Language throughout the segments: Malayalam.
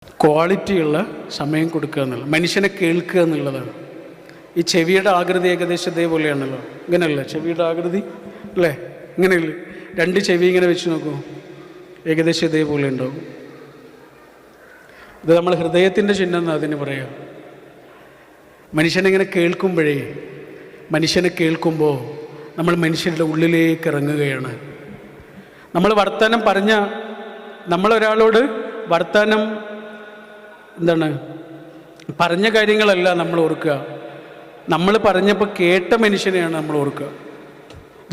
ക്വാളിറ്റിയുള്ള സമയം കൊടുക്കുക എന്നുള്ളത്, മനുഷ്യനെ കേൾക്കുക എന്നുള്ളതാണ്. ഈ ചെവിയുടെ ആകൃതി ഏകദേശം ഇതേപോലെയാണല്ലോ, ഇങ്ങനെയല്ല ചെവിയുടെ ആകൃതി അല്ലേ? ഇങ്ങനെയല്ലേ? രണ്ട് ചെവി ഇങ്ങനെ വെച്ച് നോക്കൂ, ഏകദേശം ഇതേപോലെ ഉണ്ടാവും. ഇത് നമ്മൾ ഹൃദയത്തിൻ്റെ ചിഹ്നം എന്ന് അതിന് പറയാം. മനുഷ്യനെങ്ങനെ കേൾക്കുമ്പോഴേ, മനുഷ്യനെ കേൾക്കുമ്പോൾ നമ്മൾ മനുഷ്യരുടെ ഉള്ളിലേക്ക് ഇറങ്ങുകയാണ്. നമ്മൾ വർത്തമാനം പറഞ്ഞ, നമ്മളൊരാളോട് വർത്തമാനം പറഞ്ഞ കാര്യങ്ങളല്ല നമ്മൾ ഓർക്കുക, നമ്മൾ പറഞ്ഞപ്പോൾ കേട്ട മനുഷ്യനെയാണ് നമ്മൾ ഓർക്കുക.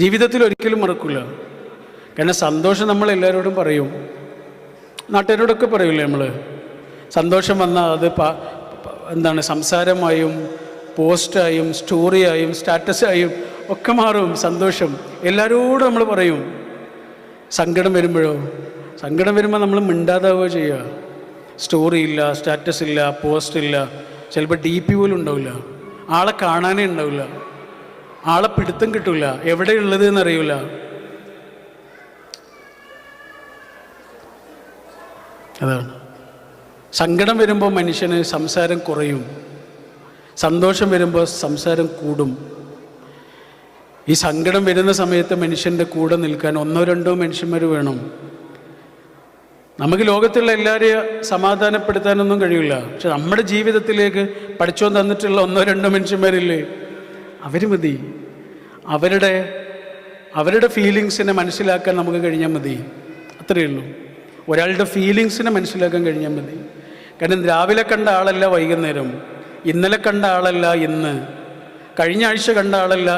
ജീവിതത്തിൽ ഒരിക്കലും മറക്കില്ല. കാരണം സന്തോഷം നമ്മൾ എല്ലാവരോടും പറയും, നാട്ടുകാരോടൊക്കെ പറയില്ലേ നമ്മൾ. സന്തോഷം വന്നാൽ അത് സംസാരമായും പോസ്റ്റായും സ്റ്റോറിയായും സ്റ്റാറ്റസായും ഒക്കെ മാറും. സന്തോഷം എല്ലാവരോടും നമ്മൾ പറയും. സങ്കടം വരുമ്പോഴോ, സങ്കടം വരുമ്പോൾ നമ്മൾ മിണ്ടാതാവുകയോ ചെയ്യുക. സ്റ്റോറി ഇല്ല, സ്റ്റാറ്റസ് ഇല്ല, പോസ്റ്റ് ഇല്ല, ചിലപ്പോൾ DP പോലും ഉണ്ടാവില്ല, ആളെ കാണാനേ ഉണ്ടാവില്ല, ആളെ പിടുത്തം കിട്ടില്ല, എവിടെയുള്ളത് എന്നറിയില്ല. അതാണ് സങ്കടം വരുമ്പോൾ മനുഷ്യന് സംസാരം കുറയും, സന്തോഷം വരുമ്പോൾ സംസാരം കൂടും. ഈ സങ്കടം വരുന്ന സമയത്ത് മനുഷ്യൻ്റെ കൂടെ നിൽക്കാൻ ഒന്നോ രണ്ടോ മനുഷ്യന്മാർ വേണം. നമുക്ക് ലോകത്തുള്ള എല്ലാവരെയും സമാധാനപ്പെടുത്താനൊന്നും കഴിയില്ല. പക്ഷെ നമ്മുടെ ജീവിതത്തിലേക്ക് പഠിച്ചോൻ തന്നിട്ടുള്ള ഒന്നോ രണ്ടോ മനുഷ്യന്മാരില്ലേ, അവർ മതി. അവരുടെ ഫീലിങ്സിനെ മനസ്സിലാക്കാൻ നമുക്ക് കഴിഞ്ഞാൽ മതി. അത്രയേ ഉള്ളൂ. ഒരാളുടെ ഫീലിങ്സിനെ മനസ്സിലാക്കാൻ കഴിഞ്ഞാൽ മതി. കാരണം രാവിലെ കണ്ട ആളല്ല വൈകുന്നേരം, ഇന്നലെ കണ്ട ആളല്ല ഇന്ന്, കഴിഞ്ഞ ആഴ്ച കണ്ട ആളല്ല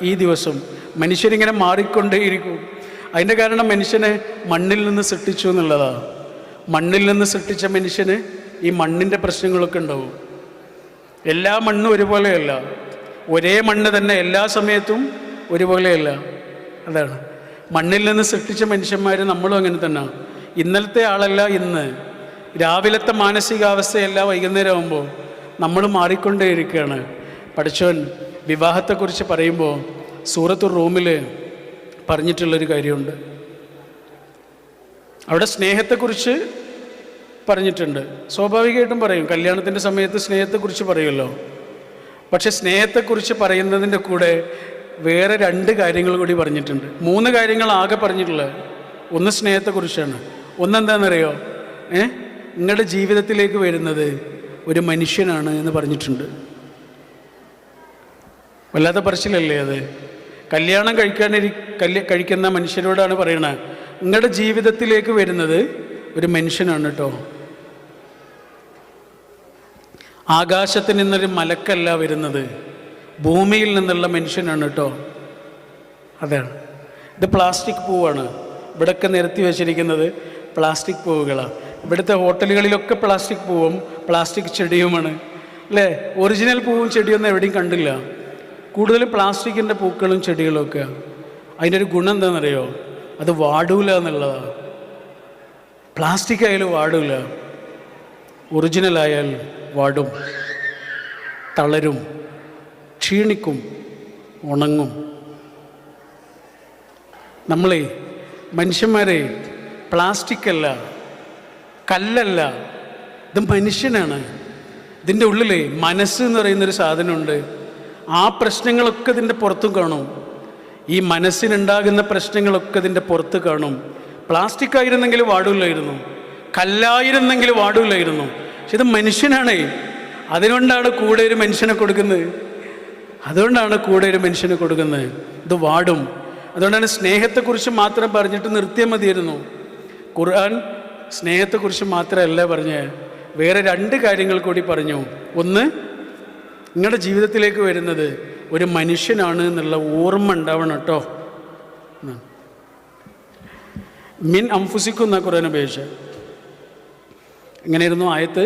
ഈ ദിവസം. മനുഷ്യരിങ്ങനെ മാറിക്കൊണ്ടേയിരിക്കും. അതിൻ്റെ കാരണം മനുഷ്യനെ മണ്ണിൽ നിന്ന് സൃഷ്ടിച്ചു എന്നുള്ളതാണ്. മണ്ണിൽ നിന്ന് സൃഷ്ടിച്ച മനുഷ്യന് ഈ മണ്ണിൻ്റെ പ്രശ്നങ്ങളൊക്കെ ഉണ്ടാവും. എല്ലാ മണ്ണും ഒരുപോലെയല്ല, ഒരേ മണ്ണ് തന്നെ എല്ലാ സമയത്തും ഒരുപോലെയല്ല. അതാണ് മണ്ണിൽ നിന്ന് സൃഷ്ടിച്ച മനുഷ്യന്മാർ. നമ്മളും അങ്ങനെ തന്നെ. ഇന്നലത്തെ ആളല്ല ഇന്ന്, രാവിലത്തെ മാനസികാവസ്ഥയല്ല വൈകുന്നേരം ആകുമ്പോൾ. നമ്മൾ മാറിക്കൊണ്ടേയിരിക്കുകയാണ്. പഠിച്ചവൻ വിവാഹത്തെക്കുറിച്ച് പറയുമ്പോൾ സൂറത്തുർ റൂമിൽ പറഞ്ഞിട്ടുള്ളൊരു കാര്യമുണ്ട്. അവിടെ സ്നേഹത്തെക്കുറിച്ച് പറഞ്ഞിട്ടുണ്ട്. സ്വാഭാവികമായിട്ടും പറയും, കല്യാണത്തിൻ്റെ സമയത്ത് സ്നേഹത്തെക്കുറിച്ച് പറയുമല്ലോ. പക്ഷെ സ്നേഹത്തെക്കുറിച്ച് പറയുന്നതിൻ്റെ കൂടെ വേറെ 2 കാര്യങ്ങൾ കൂടി പറഞ്ഞിട്ടുണ്ട്. 3 കാര്യങ്ങൾ ആകെ പറഞ്ഞിട്ടുള്ളത്. ഒന്ന് സ്നേഹത്തെക്കുറിച്ചാണ്. ഒന്നെന്താണെന്നറിയോ? നിങ്ങളുടെ ജീവിതത്തിലേക്ക് വരുന്നത് ഒരു മനുഷ്യനാണ് എന്ന് പറഞ്ഞിട്ടുണ്ട്. വല്ലാത്ത പറച്ചിലല്ലേ അത്? കല്യാണം കഴിക്കുന്ന മനുഷ്യരോടാണ് പറയണത്, നിങ്ങളുടെ ജീവിതത്തിലേക്ക് വരുന്നത് ഒരു മനുഷ്യനാണ് കേട്ടോ. ആകാശത്ത് നിന്നൊരു മലക്കല്ല വരുന്നത്, ഭൂമിയിൽ നിന്നുള്ള മനുഷ്യനാണ് കേട്ടോ. അതാണ്. ഇത് പ്ലാസ്റ്റിക് പൂവാണ്. ഇവിടെയൊക്കെ നിരത്തി വെച്ചിരിക്കുന്നത് പ്ലാസ്റ്റിക് പൂവുകളാണ്. ഇവിടുത്തെ ഹോട്ടലുകളിലൊക്കെ പ്ലാസ്റ്റിക് പൂവും പ്ലാസ്റ്റിക് ചെടിയുമാണ് അല്ലേ? ഒറിജിനൽ പൂവും ചെടിയൊന്നും എവിടെയും കണ്ടില്ല. കൂടുതലും പ്ലാസ്റ്റിക്കിൻ്റെ പൂക്കളും ചെടികളൊക്കെ. അതിൻ്റെ ഒരു ഗുണം എന്താണെന്നറിയോ? അത് വാടൂല എന്നുള്ളതാണ്. പ്ലാസ്റ്റിക് ആയാലും വാടൂല, ഒറിജിനലായാൽ വാടും, തളരും, ക്ഷീണിക്കും, ഉണങ്ങും. നമ്മളെ മനുഷ്യന്മാരെ പ്ലാസ്റ്റിക് അല്ല, കല്ലല്ല, ഇത് മനുഷ്യനാണ്. ഇതിൻ്റെ ഉള്ളിൽ മനസ്സ് എന്ന് പറയുന്നൊരു സാധനമുണ്ട്. ആ പ്രശ്നങ്ങളൊക്കെ ഇതിൻ്റെ പുറത്തും കാണും. ഈ മനസ്സിനുണ്ടാകുന്ന പ്രശ്നങ്ങളൊക്കെ ഇതിൻ്റെ പുറത്ത് കാണും. പ്ലാസ്റ്റിക് ആയിരുന്നെങ്കിൽ വാടില്ലായിരുന്നു, കല്ലായിരുന്നെങ്കിൽ വാടില്ലായിരുന്നു. പക്ഷെ ഇത് മനുഷ്യനാണേ. അതുകൊണ്ടാണ് കൂടെ ഒരു മനുഷ്യനെ കൊടുക്കുന്നത്. ഇത് വാടും. അതുകൊണ്ടാണ് സ്നേഹത്തെക്കുറിച്ച് മാത്രം പറഞ്ഞിട്ട് നിർത്തിയാൽ മതിയായിരുന്നു. ഖുർആൻ സ്നേഹത്തെക്കുറിച്ച് മാത്രമല്ല പറഞ്ഞ്, വേറെ 2 കാര്യങ്ങൾ കൂടി പറഞ്ഞു. ഒന്ന്, നിങ്ങളുടെ ജീവിതത്തിലേക്ക് വരുന്നത് ഒരു മനുഷ്യനാണ് എന്നുള്ള ഓർമ്മ ഉണ്ടാവണം കേട്ടോ. മിൻ അംഫുസിക്കും എന്നാ ഖുർആൻ ഉപയോഗിച്ച്. എങ്ങനെയായിരുന്നു ആയത്ത്?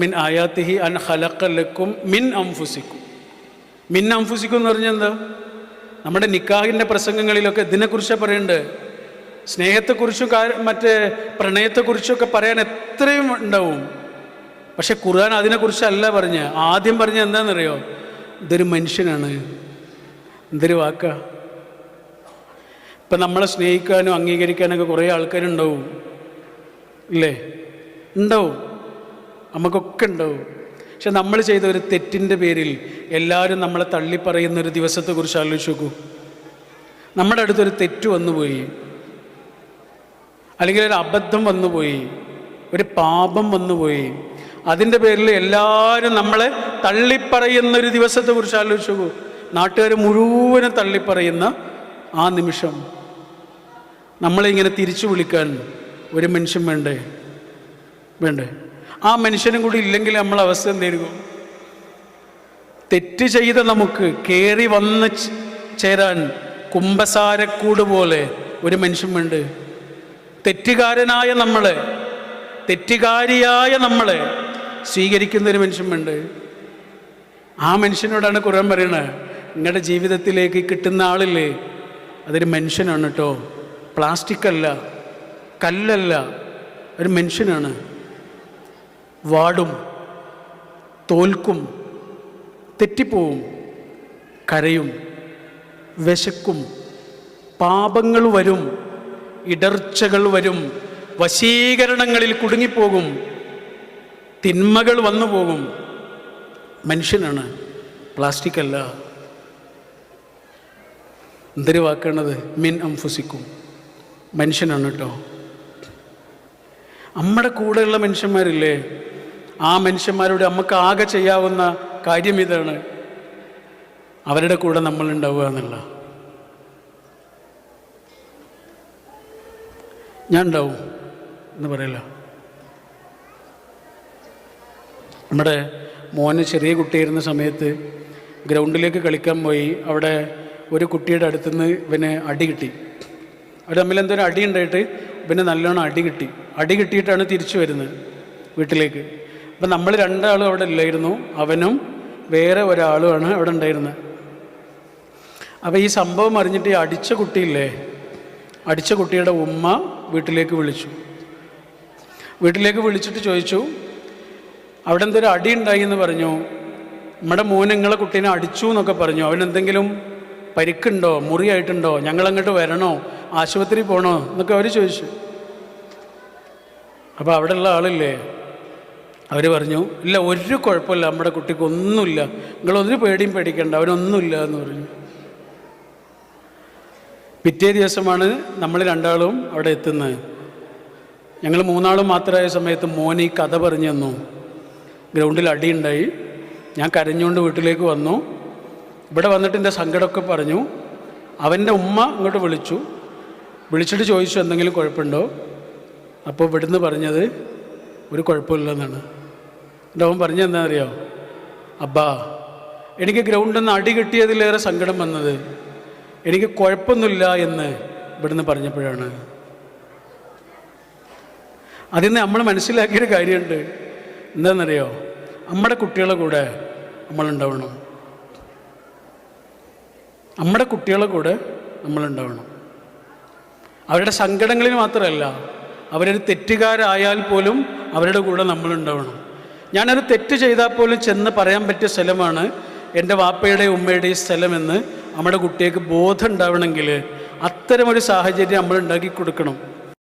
മിൻ ആയാത്തിഹി അൻ ഖലഖ ലക്കും മിൻ അംഫുസിക്കും. മിൻ അംഫുസിക്കും എന്ന് പറഞ്ഞാൽ എന്താ? നമ്മുടെ നിക്കാഹിൻ്റെ പ്രസംഗങ്ങളിലൊക്കെ ഇതിനെക്കുറിച്ചാണ് പറയുന്നുണ്ട്. സ്നേഹത്തെക്കുറിച്ചും മറ്റേ പ്രണയത്തെക്കുറിച്ചൊക്കെ പറയാൻ എത്രയും ഉണ്ടാവും. പക്ഷെ ഖുർആൻ അതിനെക്കുറിച്ചല്ല പറഞ്ഞ്. ആദ്യം പറഞ്ഞ എന്താണെന്നറിയോ? ഇതൊരു മനുഷ്യനാണ്. എന്തൊരു വാക്കാ! ഇപ്പം നമ്മളെ സ്നേഹിക്കാനും അംഗീകരിക്കാനൊക്കെ കുറേ ആൾക്കാരുണ്ടാവും ഇല്ലേ? ഉണ്ടാവും. നമുക്കൊക്കെ ഉണ്ടാവും. പക്ഷെ നമ്മൾ ചെയ്ത ഒരു തെറ്റിൻ്റെ പേരിൽ എല്ലാവരും നമ്മളെ തള്ളിപ്പറയുന്നൊരു ദിവസത്തെക്കുറിച്ച് ആലോചിച്ച് നോക്കൂ. നമ്മുടെ അടുത്തൊരു തെറ്റ് വന്നുപോയി, അല്ലെങ്കിൽ ഒരു അബദ്ധം വന്നുപോയി, ഒരു പാപം വന്നുപോയി, അതിൻ്റെ പേരിൽ എല്ലാവരും നമ്മളെ തള്ളിപ്പറയുന്നൊരു ദിവസത്തെക്കുറിച്ച് ആലോചിച്ച് നോക്കൂ. നാട്ടുകാർ മുഴുവനും തള്ളിപ്പറയുന്ന ആ നിമിഷം നമ്മളിങ്ങനെ തിരിച്ചു വിളിക്കാൻ ഒരു മനുഷ്യൻ വേണ്ടേ? ആ മനുഷ്യനും കൂടി ഇല്ലെങ്കിൽ നമ്മളെ അവസ്ഥ എന്തായിരിക്കും? തെറ്റ് ചെയ്ത നമുക്ക് കയറി വന്ന് ചേരാൻ കുമ്പസാരക്കൂട് പോലെ ഒരു മനുഷ്യൻ വേണ്ടേ? തെറ്റുകാരനായ നമ്മളെ, തെറ്റുകാരിയായ നമ്മളെ സ്വീകരിക്കുന്നൊരു മനുഷ്യൻ വേണ്ടേ? ആ മനുഷ്യനോടാണ് ഖുർആൻ പറയണത്, നിങ്ങളുടെ ജീവിതത്തിലേക്ക് കിട്ടുന്ന ആളില്ലേ, അതൊരു മനുഷ്യനാണ് കേട്ടോ, പ്ലാസ്റ്റിക് അല്ല, കല്ലല്ല, ഒരു മനുഷ്യനാണ്. വാടും, തോൽക്കും, തെറ്റിപ്പോവും, കരയും, വിശക്കും, പാപങ്ങൾ വരും, ഇടർച്ചകൾ വരും, വശീകരണങ്ങളിൽ കുടുങ്ങിപ്പോകും, തിന്മകൾ വന്നു പോകും. മനുഷ്യനാണ്, പ്ലാസ്റ്റിക് അല്ല. എന്തൊരു വാക്കാണത്, മിൻ അംഫുസിക്കും, മനുഷ്യനാണ് കേട്ടോ. നമ്മുടെ കൂടെയുള്ള മനുഷ്യന്മാരില്ലേ, ആ മനുഷ്യന്മാരോട് നമുക്ക് ആകെ ചെയ്യാവുന്ന കാര്യം ഇതാണ്, അവരുടെ കൂടെ നമ്മൾ ഉണ്ടാവുക എന്നുള്ള. ഞാൻ ഉണ്ടാവും എന്ന് പറയല്ല. നമ്മുടെ മോന് ചെറിയ കുട്ടിയായിരുന്ന സമയത്ത് ഗ്രൗണ്ടിലേക്ക് കളിക്കാൻ പോയി. അവിടെ ഒരു കുട്ടിയുടെ അടുത്തുനിന്ന് ഇവന് അടി കിട്ടി. അവർ തമ്മിൽ എന്തൊരു അടി ഉണ്ടായിട്ട് ഇവന് നല്ലോണം അടി കിട്ടിയിട്ടാണ് തിരിച്ചു വരുന്നത് വീട്ടിലേക്ക്. അപ്പം നമ്മൾ രണ്ടാളും അവിടെ ഇല്ലായിരുന്നു, അവനും വേറെ ഒരാളുമാണ് അവിടെ ഉണ്ടായിരുന്നത്. അപ്പോൾ ഈ സംഭവം അറിഞ്ഞിട്ട് ഈ അടിച്ച കുട്ടിയുടെ ഉമ്മ വീട്ടിലേക്ക് വിളിച്ചിട്ട് ചോദിച്ചു, അവിടെ എന്തൊരു അടി ഉണ്ടായി എന്ന് പറഞ്ഞു. നമ്മുടെ മോൻ നിങ്ങളെ കുട്ടീനെ അടിച്ചു എന്നൊക്കെ പറഞ്ഞു. അവനെന്തെങ്കിലും പരിക്കുണ്ടോ, മുറിയായിട്ടുണ്ടോ, ഞങ്ങളങ്ങോട്ട് വരണോ, ആശുപത്രി പോകണോ എന്നൊക്കെ അവർ ചോദിച്ചു. അപ്പോൾ അവിടെയുള്ള ആളില്ലേ, അവർ പറഞ്ഞു, ഇല്ല, ഒരു കുഴപ്പമില്ല, നമ്മുടെ കുട്ടിക്ക് ഒന്നുമില്ല, നിങ്ങളൊരു പേടിയും പേടിക്കണ്ട, അവനൊന്നുമില്ല എന്ന് പറഞ്ഞു. പിറ്റേ ദിവസമാണ് നമ്മൾ രണ്ടാളും അവിടെ എത്തുന്നത്. ഞങ്ങൾ മൂന്നാളും മാത്രമായ സമയത്ത് മോൻ ഈ കഥ പറഞ്ഞു തന്നു. ഗ്രൗണ്ടിൽ അടിയുണ്ടായി, ഞാൻ കരഞ്ഞുകൊണ്ട് വീട്ടിലേക്ക് വന്നു. ഇവിടെ വന്നിട്ട് എൻ്റെ സങ്കടമൊക്കെ പറഞ്ഞു. അവൻ്റെ ഉമ്മ ഇങ്ങോട്ട് വിളിച്ചിട്ട് ചോദിച്ചു എന്തെങ്കിലും കുഴപ്പമുണ്ടോ. അപ്പോൾ ഇവിടുന്ന് പറഞ്ഞത് ഒരു കുഴപ്പമില്ലെന്നാണ്. എൻ്റെ അവൻ പറഞ്ഞത് എന്താ അറിയോ, അബ്ബാ, എനിക്ക് ഗ്രൗണ്ടിൽ നിന്ന് അടി കിട്ടിയതിലേറെ സങ്കടം വന്നത് എനിക്ക് കുഴപ്പമൊന്നുമില്ല എന്ന് ഇവിടുന്ന് പറഞ്ഞപ്പോഴാണ്. അതിന് നമ്മൾ മനസ്സിലാക്കിയൊരു കാര്യമുണ്ട്. എന്താണെന്നറിയോ, നമ്മുടെ കുട്ടികളെ കൂടെ നമ്മളുണ്ടാവണം. അവരുടെ സങ്കടങ്ങളിൽ മാത്രമല്ല, അവരൊരു തെറ്റുകാരായാൽ പോലും അവരുടെ കൂടെ നമ്മളുണ്ടാവണം. ഞാനൊരു തെറ്റ് ചെയ്താൽ പോലും ചെന്ന് പറയാൻ പറ്റിയ സ്ഥലമാണ് എൻ്റെ വാപ്പയുടെയും ഉമ്മയുടെയും സ്ഥലമെന്ന് നമ്മുടെ കുട്ടികൾക്ക് ബോധം ഉണ്ടാവണമെങ്കിൽ അത്തരമൊരു സാഹചര്യം നമ്മൾ ഉണ്ടാക്കി കൊടുക്കണം.